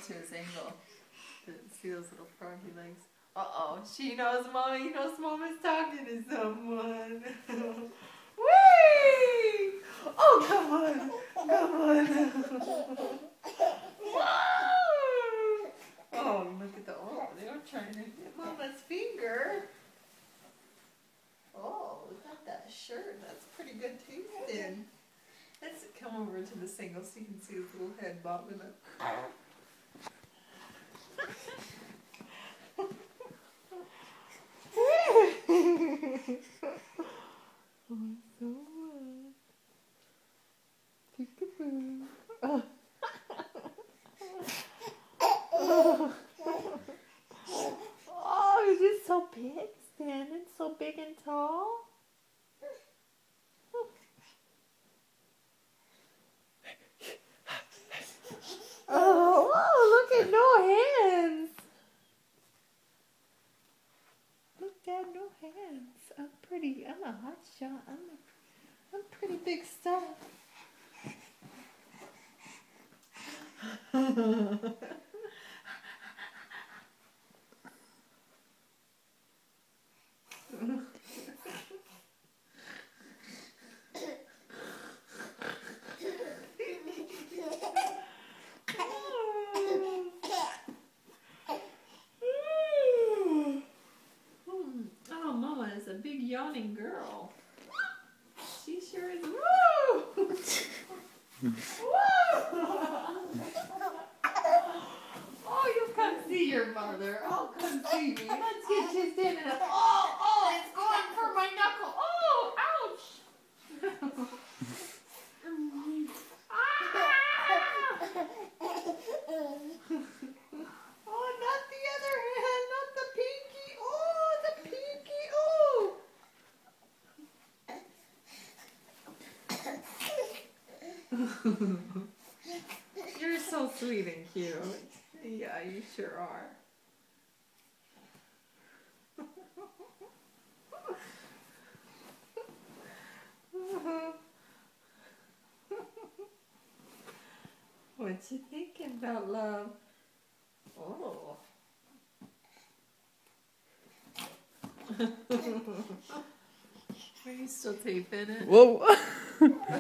to his angle to see those little froggy legs. Uh-oh, she knows Mama. He knows Mama's talking to someone. Whee! Oh, come on. Come on. Whoa! Oh, look at they are trying to get Mama's finger. Oh, look at that shirt. That's pretty good too then. Let's come over to the single so you can see his little head bobbing up. Oh, he's just so big, standing so big and tall. Oh, look at no hands. Look, Dad, no hands. I'm pretty. I'm a hot shot. I'm pretty big stuff. Oh, Mama is a big yawning girl. She sure is. Woo! Woo! Oh, you come see your mother. Oh, come see me. Let's get you standing up. Oh, it's going for my knuckle. Oh, ouch. Oh, not the other hand, not the pinky. Oh, the pinky. Oh. You're so sweet and cute. Yeah, you sure are. What you thinking about, love? Oh. Are you still taping it? Whoa.